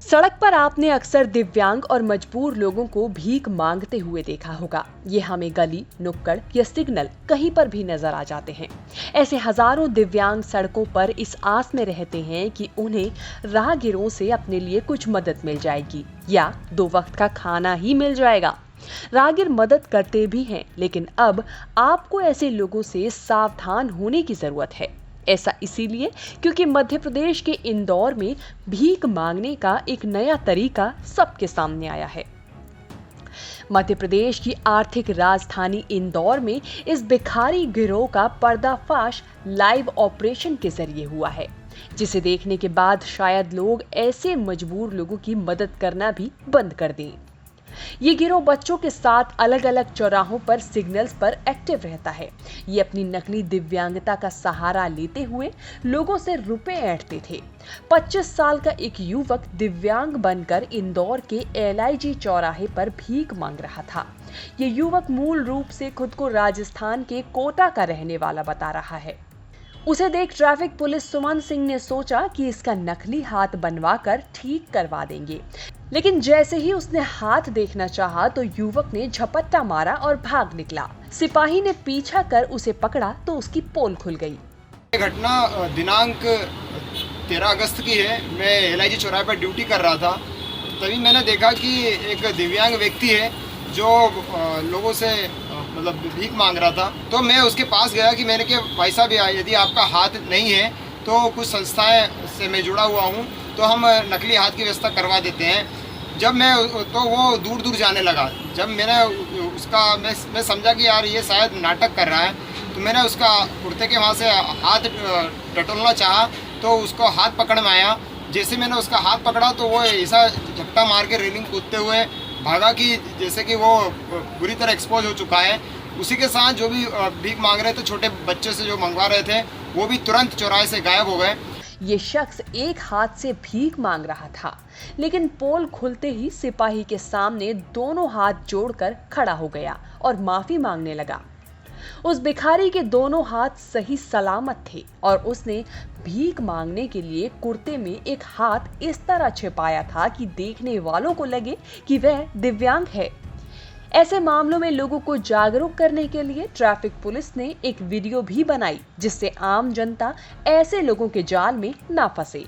सड़क पर आपने अक्सर दिव्यांग और मजबूर लोगों को भीख मांगते हुए देखा होगा। ये हमें गली, नुक्कड़ या सिग्नल कहीं पर भी नजर आ जाते हैं। ऐसे हजारों दिव्यांग सड़कों पर इस आस में रहते हैं कि उन्हें राहगीरों से अपने लिए कुछ मदद मिल जाएगी या 2 वक्त का खाना ही मिल जाएगा। राहगीर मदद करते भी हैं, लेकिन अब आपको ऐसे लोगों से सावधान होने की जरूरत है। ऐसा इसीलिए क्योंकि मध्य प्रदेश के इंदौर में भीख मांगने का एक नया तरीका सबके सामने आया है। मध्य प्रदेश की आर्थिक राजधानी इंदौर में इस भिखारी गिरोह का पर्दाफाश लाइव ऑपरेशन के जरिए हुआ है, जिसे देखने के बाद शायद लोग ऐसे मजबूर लोगों की मदद करना भी बंद कर दें। ये गिरोह बच्चों के साथ अलग अलग चौराहों पर सिग्नल्स पर एक्टिव रहता है। ये अपनी नकली दिव्यांगता का सहारा लेते हुए लोगों से रुपए ऐंठते थे। 25 साल का एक युवक दिव्यांग बनकर इंदौर के LIG चौराहे पर भीख मांग रहा था। ये युवक मूल रूप से खुद को राजस्थान के कोटा का रहने वाला बता रहा है। उसे देख ट्रैफिक पुलिस सुमन सिंह ने सोचा कि इसका नकली हाथ बनवाकर ठीक करवा देंगे, लेकिन जैसे ही उसने हाथ देखना चाहा तो युवक ने झपट्टा मारा और भाग निकला। सिपाही ने पीछा कर उसे पकड़ा तो उसकी पोल खुल गई। घटना दिनांक 13 अगस्त की है। मैं LIG चौराहे पर ड्यूटी कर रहा था, तभी मैंने देखा कि एक दिव्यांग व्यक्ति है जो लोगों से मतलब भीख मांग रहा था। तो मैं उसके पास गया कि मैंने कहा भाई साहब, यदि आपका हाथ नहीं है तो कुछ संस्थाएं से मैं जुड़ा हुआ हूं, तो हम नकली हाथ की व्यवस्था करवा देते हैं। जब मैं तो वो दूर दूर जाने लगा। जब मैंने उसका मैं समझा कि यार ये शायद नाटक कर रहा है, तो मैंने उसका कुर्ते के वहाँ से हाथ टटोलना चाहा तो उसको हाथ पकड़ में आया। जैसे मैंने उसका हाथ पकड़ा तो वो ऐसा झपटा मार के रेलिंग कूदते हुए भागा कि जैसे कि वो बुरी तरह एक्सपोज हो चुका है। उसी के साथ जो भी भीख मांग रहे थे, छोटे बच्चे से जो मंगवा रहे थे, वो भी तुरंत चौराहे से गायब हो गए। ये शख्स एक हाथ से भीख मांग रहा था, लेकिन पोल खुलते ही सिपाही के सामने दोनों हाथ जोड़कर खड़ा हो गया और माफी मांगने लगा। उस भिखारी के दोनों हाथ सही सलामत थे और उसने भीख मांगने के लिए कुर्ते में एक हाथ इस तरह छिपाया था कि देखने वालों को लगे कि वह दिव्यांग है। ऐसे मामलों में लोगों को जागरूक करने के लिए ट्रैफिक पुलिस ने एक वीडियो भी बनाई, जिससे आम जनता ऐसे लोगों के जाल में ना फंसे।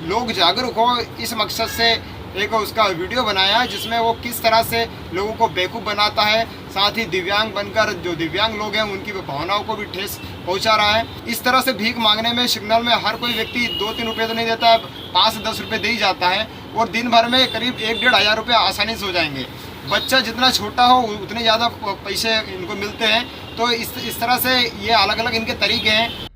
लोग जागरूक हो, इस मकसद से एक उसका वीडियो बनाया जिसमें वो किस तरह से लोगों को बेवकूफ़ बनाता है, साथ ही दिव्यांग बनकर जो दिव्यांग लोग हैं उनकी भावनाओं को भी ठेस पहुंचा रहा है। इस तरह से भीख मांगने में सिग्नल में हर कोई व्यक्ति 2-3 रुपये तो नहीं देता, 5 से 10 रुपये दे ही जाता है और दिन भर में करीब 1-1.5 हज़ार रुपये आसानी से हो जाएंगे। बच्चा जितना छोटा हो उतने ज़्यादा पैसे इनको मिलते हैं। तो इस तरह से ये अलग अलग इनके तरीके हैं।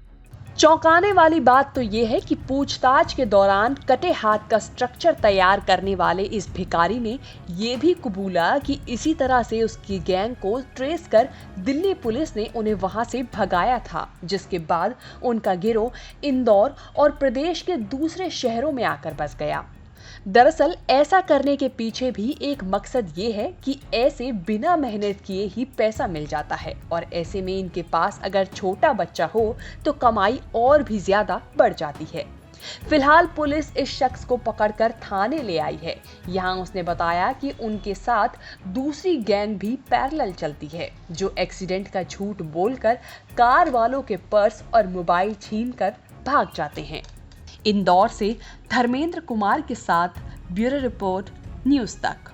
चौंकाने वाली बात तो ये है कि पूछताछ के दौरान कटे हाथ का स्ट्रक्चर तैयार करने वाले इस भिखारी ने ये भी कबूला कि इसी तरह से उसकी गैंग को ट्रेस कर दिल्ली पुलिस ने उन्हें वहां से भगाया था, जिसके बाद उनका गिरोह इंदौर और प्रदेश के दूसरे शहरों में आकर बस गया। दरअसल ऐसा करने के पीछे भी एक मकसद ये है कि ऐसे बिना मेहनत किए ही पैसा मिल जाता है और ऐसे में इनके पास अगर छोटा बच्चा हो तो कमाई और भी ज्यादा बढ़ जाती है। फिलहाल पुलिस इस शख्स को पकड़कर थाने ले आई है। यहाँ उसने बताया कि उनके साथ दूसरी गैंग भी पैरेलल चलती है, जो एक्सीडेंट का झूठ बोलकर कार वालों के पर्स और मोबाइल छीनकर भाग जाते हैं। इंदौर से धर्मेंद्र कुमार के साथ ब्यूरो रिपोर्ट, न्यूज़ तक।